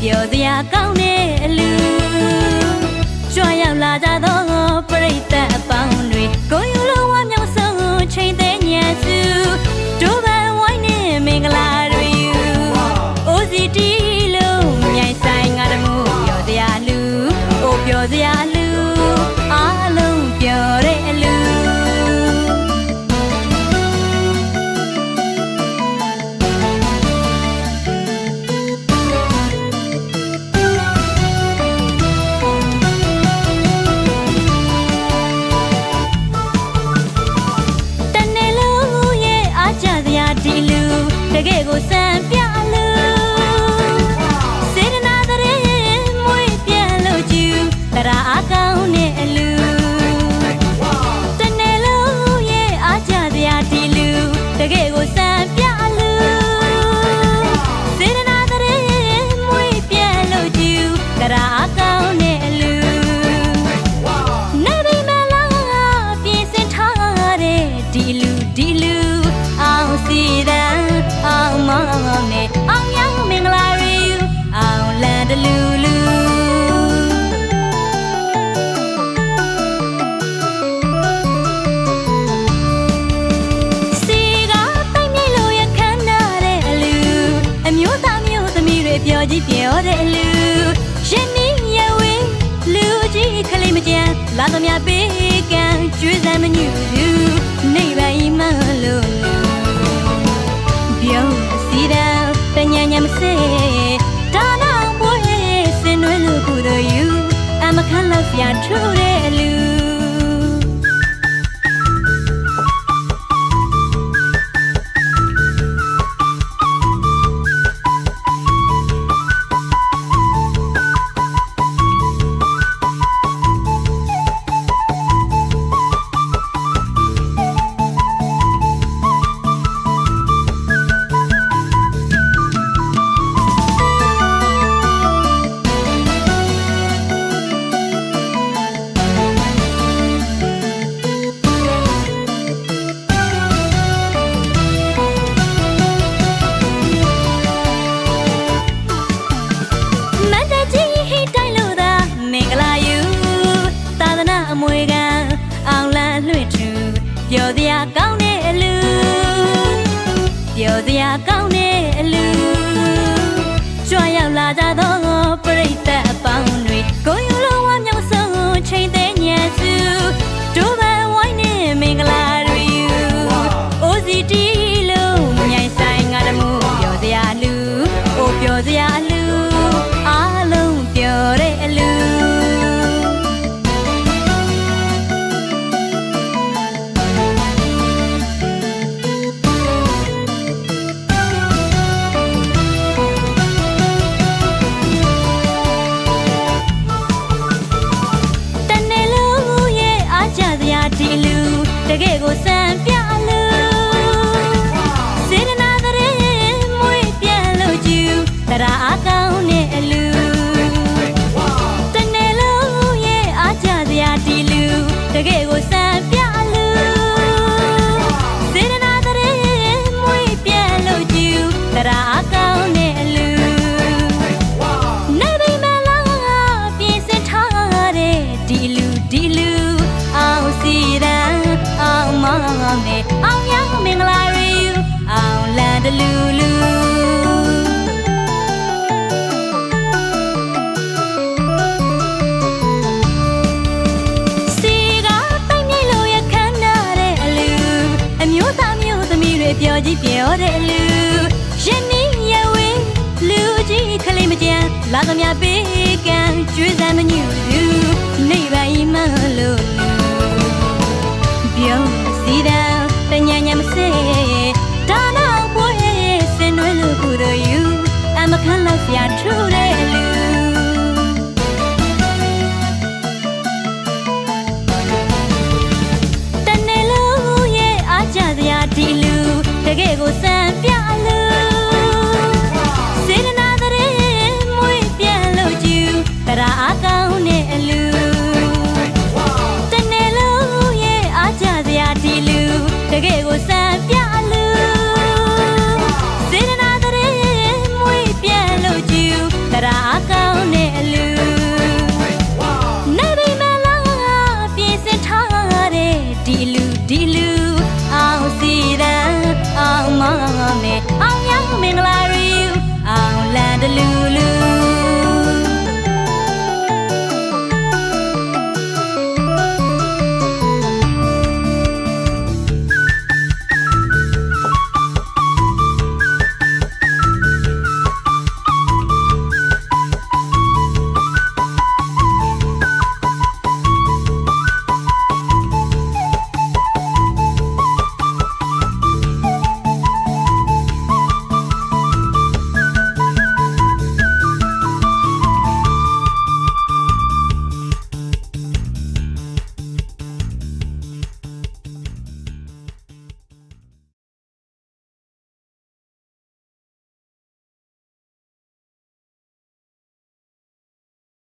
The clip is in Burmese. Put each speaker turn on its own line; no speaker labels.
ပြောစရာကောင်းတဲ့အလူကြွရောက်လာကြသောပရိသတ်အပေါင်းတွေကိုယူလိုဝါမြောင်ဆုံးချိန်သေးညံစုဒိုးပန်ဝိုင်းနေမင်္ဂလာတွေယူ OCT လုံးမြိုင်ဆိုင်ငါတမို့ပြောစရာလူအိုပြောစရာလူအားလုံးပြောတဲ့အလူတကယ်ကိုစံပြလူစေတနာတဲ့မွေးပြန်လို့ကျူတရားအကောင်းနဲ့အလူတနေ့လုံးရဲ့အားကြစရာဒီလူတကယ်ကိုစံပြလူစေတနာတဲ့မွေးပြန်လို့ကျူတရားအကောင်းနဲ့အလူနေပြီမလားပြင်ဆင်ထားတဲ့ဒီလူအောင်စီတဲ့အောင်မောင်နဲ့အောင်ရမင်္ဂလာရီအောင်လန်တလူလူစီကတိုင်းမြေလိုရခမ်းနာတဲ့အလူအမျိုးသားမျိုးသမီးတွေပြောကြည့်ပြောတဲ့အလူရှင်နီးရဝေးလူကြီးခလေးမကြမ်းလာသမျှပေးကံကျွေးစမ်းမညူသူနေပါဤမလို့ပြောစီတော့တညညမစေဒါနောက်ဘွေးစင်နွယ်လို့ကိုတော့ယူအမခန့်လောက်ပြထူတဲ့အလူမွေကအောင်လန်းလွှင့်ထူပြောစရာကောင်းတဲ့အလူပြောစရာကောင်းတဲ့အလူကြွရောက်လာကြသောပရိသတ်အပေါင်းတွေကိုယူလိုဝါမြောင်ဆုံးချိန်သေးညံစုဒိုးပန်ဝိုင်းနေမင်္ဂလာတွေယူ OCT လုံးမြိုင်ဆိုင်ငါတမို့ပြောစရာလူအိုပြောစရာလူအားလုံးပြောတဲ့အလူဒီလူတကယ်ကိုစံပြလူစေတနာတဲ့မွေးပြန်လို့ကျူတရားအကောင်းနဲ့အလူတနေ့လုံးရဲ့အားကြစရာဒီလူတကယ်ကိုစံပြလူစေတနာတဲ့မွေးပြန်လို့ကျူတရားအကောင်းနဲ့အလူနေပြီမလားပြင်ဆင်ထားတဲ့ဒီလူအောင်စီတဲ့အောင်မောင်နဲ့အောင်ရမင်္ဂလာရီအောင်လန်တလူလူစီကတိုင်းမြေလိုရခမ်းနာတဲ့အလူအမျိုးသားမျိုးသမီးတွေပြောကြည့်ပြောတဲ့အလူရှင်နီးရဝေးလူကြီးခလေးမကြမ်းလာသမျှပေးကံကျွေးစမ်းမညူသူနေပါဤမလို့